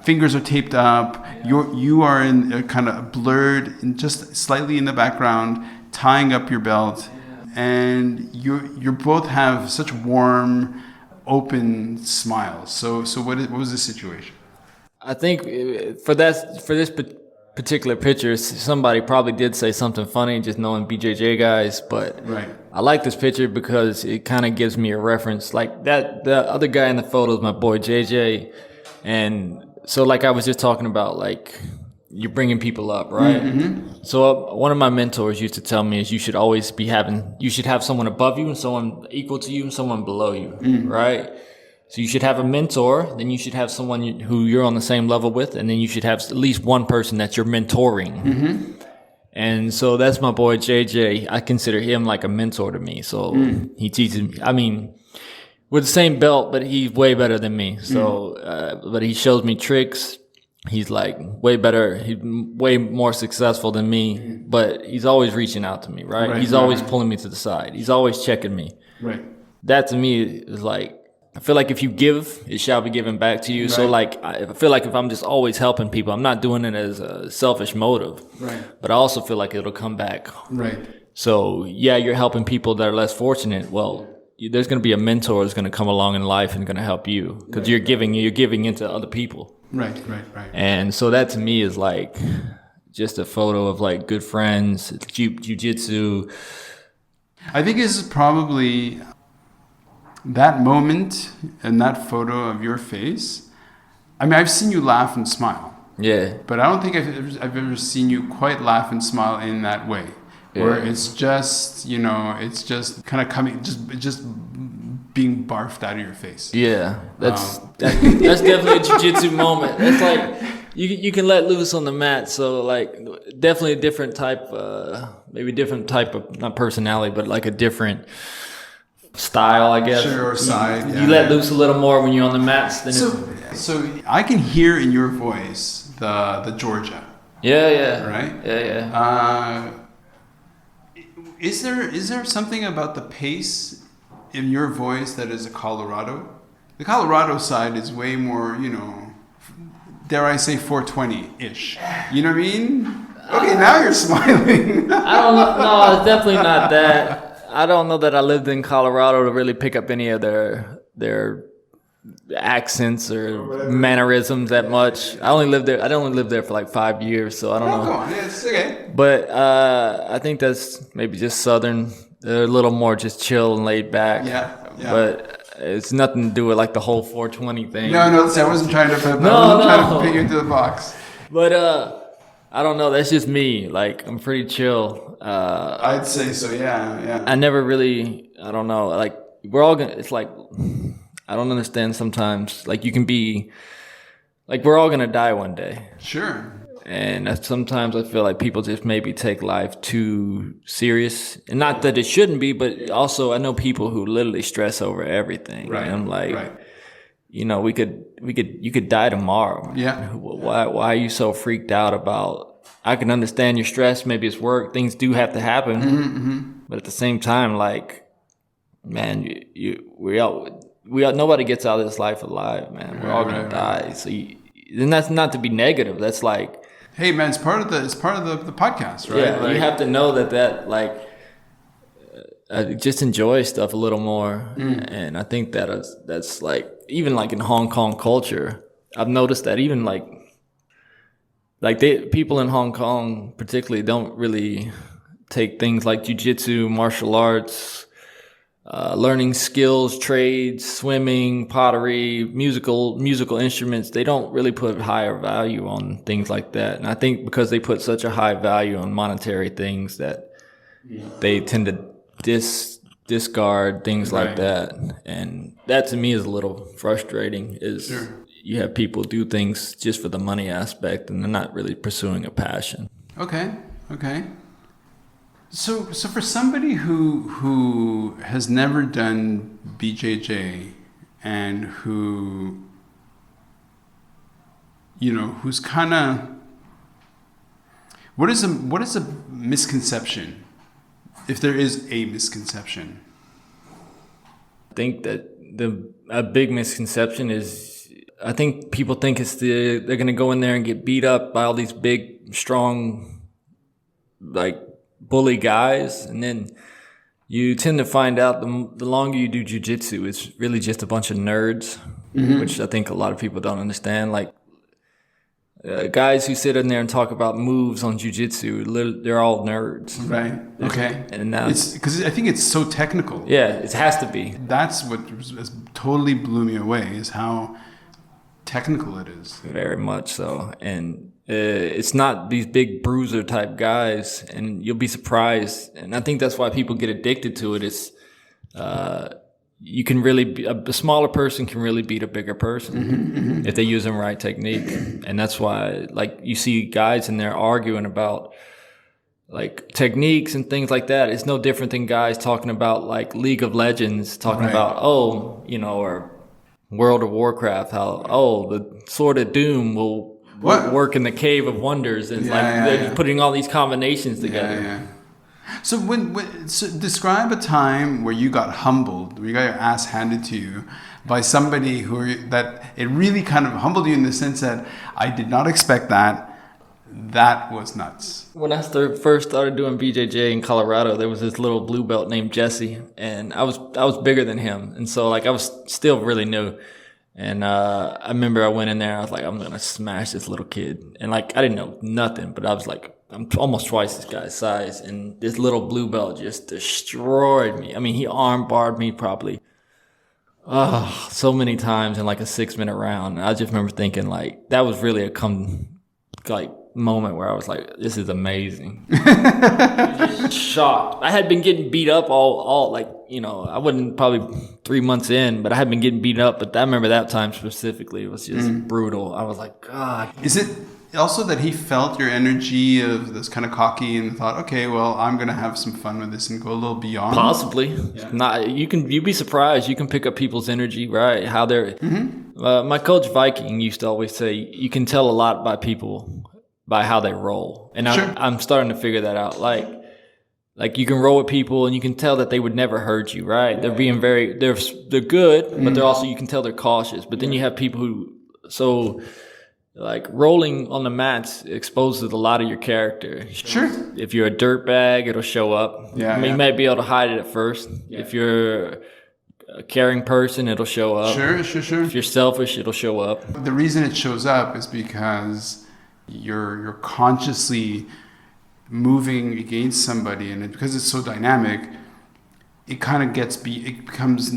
Speaker 3: Fingers are taped up. You are in a kind of blurred, and just slightly in the background, tying up your belt, and you both have such warm, open smiles. So what was the situation?
Speaker 1: I think for this particular picture, somebody probably did say something funny, just knowing BJJ guys. But
Speaker 3: right.
Speaker 1: I like this picture because it kind of gives me a reference. Like that, the other guy in the photo is my boy JJ, and so like I was just talking about, like you're bringing people up, right?
Speaker 3: Mm-hmm.
Speaker 1: So one of my mentors used to tell me is you should always you should have someone above you and someone equal to you and someone below you, right? So you should have a mentor, then you should have someone who you're on the same level with, and then you should have at least one person that you're mentoring.
Speaker 3: Mm-hmm.
Speaker 1: And so that's my boy JJ. I consider him like a mentor to me. So he teaches me, I mean, we're the same belt, but he's way better than me. So, but he shows me tricks. He's like way better. He's way more successful than me, but he's always reaching out to me, right? He's always pulling me to the side. He's always checking me.
Speaker 3: Right.
Speaker 1: That to me is like, I feel like if you give, it shall be given back to you. Right. So like, I feel like if I'm just always helping people, I'm not doing it as a selfish motive.
Speaker 3: Right.
Speaker 1: But I also feel like it'll come back.
Speaker 3: Right.
Speaker 1: So yeah, you're helping people that are less fortunate. Well, there's going to be a mentor that's going to come along in life and going to help you because you're giving into other people.
Speaker 3: Right.
Speaker 1: And so that to me is like just a photo of like good friends, jiu-jitsu.
Speaker 3: I think it's probably that moment and that photo of your face. I mean, I've seen you laugh and smile.
Speaker 1: Yeah.
Speaker 3: But I don't think I've ever seen you quite laugh and smile in that way. Yeah. Where it's just, it's just kind of coming, just being barfed out of your face.
Speaker 1: Yeah. That's definitely a jiu-jitsu moment. It's like, you can let loose on the mat. So like definitely a different type, maybe different type of not personality, but like a different style, I guess.
Speaker 3: Sure, or side.
Speaker 1: You let loose a little more when you're on the mats. Than
Speaker 3: so I can hear in your voice the Georgia.
Speaker 1: Yeah.
Speaker 3: Right.
Speaker 1: Yeah.
Speaker 3: Is there something about the pace in your voice that is a Colorado? The Colorado side is way more, dare I say 420-ish. You know what I mean? Okay, now you're smiling.
Speaker 1: I don't know. No, it's definitely not that. I don't know that I lived in Colorado to really pick up any of their accents or mannerisms that much. I only lived there for like 5 years, so I don't know.
Speaker 3: Go on, it's okay.
Speaker 1: But I think that's maybe just Southern. They're a little more just chill and laid back.
Speaker 3: Yeah.
Speaker 1: But it's nothing to do with like the whole 420 thing.
Speaker 3: No, I wasn't trying to put you into the box.
Speaker 1: But I don't know. That's just me. Like I'm pretty chill.
Speaker 3: I'd say so. Yeah.
Speaker 1: I never really. I don't know. Like we're all gonna. It's like I don't understand sometimes. Like you can be. Like we're all gonna die one day.
Speaker 3: Sure.
Speaker 1: And sometimes I feel like people just maybe take life too serious, and not that it shouldn't be, but also I know people who literally stress over everything.
Speaker 3: Right.
Speaker 1: And I'm like, you could die tomorrow.
Speaker 3: Yeah.
Speaker 1: Why are you so freaked out about? I can understand your stress. Maybe it's work. Things do have to happen, but at the same time, like, man, we all nobody gets out of this life alive, man. We're all gonna die. So, and that's not to be negative. That's like.
Speaker 3: Hey man, it's part of the podcast, right?
Speaker 1: Yeah, you have to know that like just enjoy stuff a little more, and I think that's like even like in Hong Kong culture, I've noticed that even like people in Hong Kong particularly don't really take things like jiu-jitsu, martial arts, learning skills, trades, swimming, pottery, musical instruments. They don't really put higher value on things like that. And I think because they put such a high value on monetary things that they tend to discard things like that. And that to me is a little frustrating you have people do things just for the money aspect and they're not really pursuing a passion.
Speaker 3: Okay. So for somebody who has never done BJJ and who, who's kind of, what is a misconception, if there is a misconception?
Speaker 1: I think that a big misconception is, I think people think they're going to go in there and get beat up by all these big, strong, like, bully guys, and then you tend to find out the longer you do jiu-jitsu, it's really just a bunch of nerds, which I think a lot of people don't understand. Like guys who sit in there and talk about moves on jiu-jitsu, they're all nerds.
Speaker 3: Right. Okay.
Speaker 1: And now
Speaker 3: it's because I think it's so technical.
Speaker 1: Yeah, it has to be.
Speaker 3: That's what totally blew me away, is how technical it is.
Speaker 1: Very much so. And it's not these big bruiser type guys, and you'll be surprised. And I think that's why people get addicted to it. It's you can really a smaller person can really beat a bigger person if they use the right technique. And that's why, like, you see guys in there arguing about like techniques and things like that. It's no different than guys talking about like League of Legends, talking about or World of Warcraft, how the Sword of Doom will work in the Cave of Wonders, and they're putting all these combinations together.
Speaker 3: Yeah. So so describe a time where you got humbled, where you got your ass handed to you by somebody that it really kind of humbled you in the sense that I did not expect that. That was nuts.
Speaker 1: When I first started doing BJJ in Colorado, there was this little blue belt named Jesse, and I was bigger than him, and so like I was still really new. And I remember I went in there, I was like, I'm gonna smash this little kid, and like I didn't know nothing, but I was like, I'm almost twice this guy's size, and this little blue belt just destroyed me. I mean, he arm barred me probably so many times in like a 6-minute round. And I just remember thinking like that was really a moment where I was like, this is amazing. shocked. I had been getting beat up all like, you know, I wasn't probably 3 months in, but I had been getting beat up. But I remember that time specifically, it was just brutal. I was like, God.
Speaker 3: Is it also that he felt your energy of this kind of cocky and thought, okay, well, I'm gonna have some fun with this and go a little beyond?
Speaker 1: Possibly. Yeah. You'd be surprised. You can pick up people's energy, right? How they're. My coach Viking used to always say, you can tell a lot by people by how they roll, and I'm starting to figure that out. Like you can roll with people, and you can tell that they would never hurt you, right? They're being they're good, but they're also, you can tell they're cautious. But then you have people who like rolling on the mats exposes a lot of your character.
Speaker 3: Sure.
Speaker 1: If you're a dirtbag, it'll show up. You might be able to hide it at first. If you're a caring person, it'll show up.
Speaker 3: Sure.
Speaker 1: If you're selfish, it'll show up.
Speaker 3: The reason it shows up is because you're consciously moving against somebody, and because it's so dynamic, it kind of becomes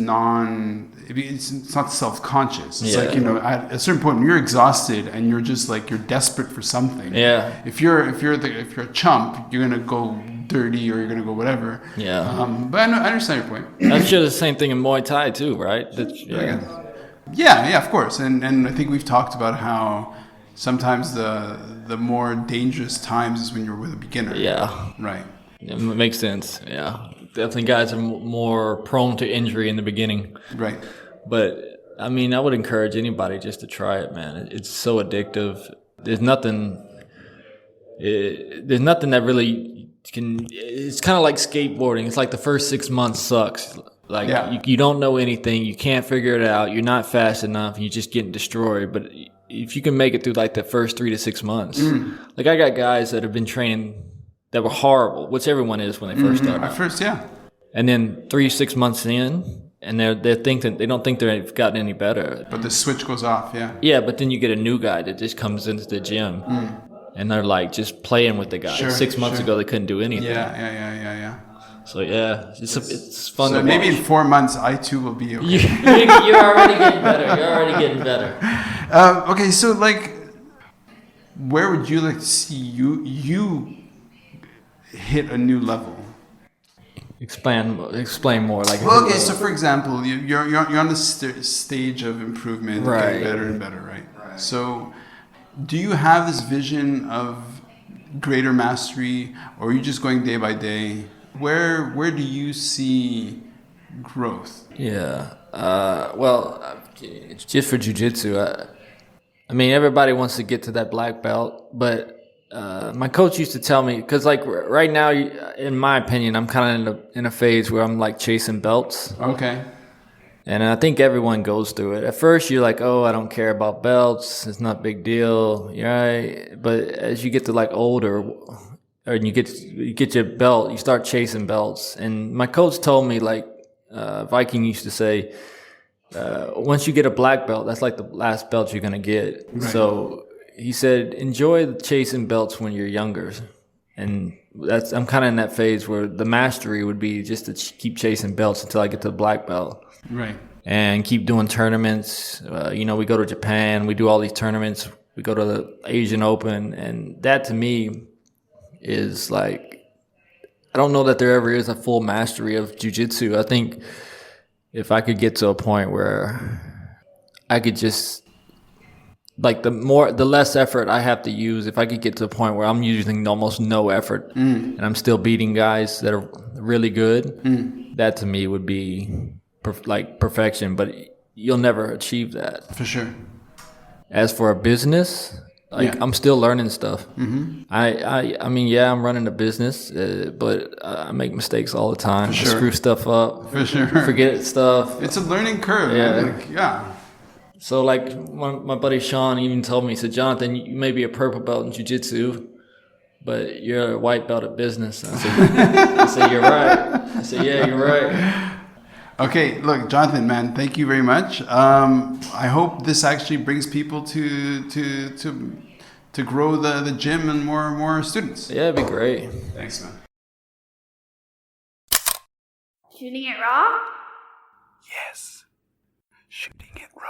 Speaker 3: it's not self-conscious. It's like, you know, at a certain point when you're exhausted and you're just like, you're desperate for something. Yeah. If you're a chump, you're gonna go dirty or you're gonna go whatever. Yeah. But I understand your point.
Speaker 1: That's just the same thing in Muay Thai too, right?
Speaker 3: Yeah, of course. And I think we've talked about how sometimes the more dangerous times is when you're with a beginner. Yeah. Right.
Speaker 1: It makes sense. Yeah. Definitely guys are more prone to injury in the beginning.
Speaker 3: Right.
Speaker 1: But, I mean, I would encourage anybody just to try it, man. It's so addictive. There's nothing that really can... It's kind of like skateboarding. It's like the first 6 months sucks. Like, you don't know anything. You can't figure it out. You're not fast enough. And you're just getting destroyed. But if you can make it through, like, the first 3 to 6 months... Like, I got guys that have been training... that were horrible, which everyone is when they first start.
Speaker 3: At first, yeah.
Speaker 1: And then 3-6 months in, and they don't think they've gotten any better.
Speaker 3: But the switch goes off, yeah.
Speaker 1: Yeah, but then you get a new guy that just comes into the gym, and they're like just playing with the guy. Sure, 6 months ago, they couldn't do anything.
Speaker 3: Yeah.
Speaker 1: So yeah, it's fun.
Speaker 3: So maybe in 4 months, I too will be okay.
Speaker 1: You're already getting better.
Speaker 3: Okay, so like, where would you like to see you hit a new level?
Speaker 1: Explain more. Like,
Speaker 3: well, okay, so for example, you're on the stage of improvement,
Speaker 1: right?
Speaker 3: Getting better and better, right? So, do you have this vision of greater mastery, or are you just going day by day? Where do you see growth?
Speaker 1: Yeah. Well, just for jiu-jitsu, I mean, everybody wants to get to that black belt, but my coach used to tell me, because like right now, in my opinion, I'm kind of in a phase where I'm like chasing belts.
Speaker 3: Okay.
Speaker 1: And I think everyone goes through it. At first, you're like, oh, I don't care about belts. It's not a big deal. Right? But as you get to like older, or you get your belt, you start chasing belts. And my coach told me, like, Viking used to say, once you get a black belt, that's like the last belt you're going to get. Right. So he said, enjoy chasing belts when you're younger. And I'm kind of in that phase where the mastery would be just to keep chasing belts until I get to the black belt.
Speaker 3: Right.
Speaker 1: And keep doing tournaments. We go to Japan. We do all these tournaments. We go to the Asian Open. And that to me is like, I don't know that there ever is a full mastery of jiu-jitsu. I think if I could get to a point where I could just, like the less effort I have to use, if I could get to a point where I'm using almost no effort and I'm still beating guys that are really good, that to me would be perfection. But you'll never achieve that.
Speaker 3: For sure.
Speaker 1: As for a business, I'm still learning stuff. Mm-hmm. I mean, I'm running a business, but I make mistakes all the time.
Speaker 3: For sure.
Speaker 1: I screw stuff up.
Speaker 3: For sure.
Speaker 1: Forget stuff.
Speaker 3: It's a learning curve. Yeah.
Speaker 1: So, like, my buddy Sean even told me, he said, Jonathan, you may be a purple belt in jiu-jitsu, but you're a white belt at business. I said, you're right. I said, yeah, you're right.
Speaker 3: Okay, look, Jonathan, man, thank you very much. I hope this actually brings people to grow the gym and more students.
Speaker 1: Yeah, it'd be great.
Speaker 3: Thanks, man.
Speaker 2: Shooting it raw?
Speaker 3: Yes, shooting it raw.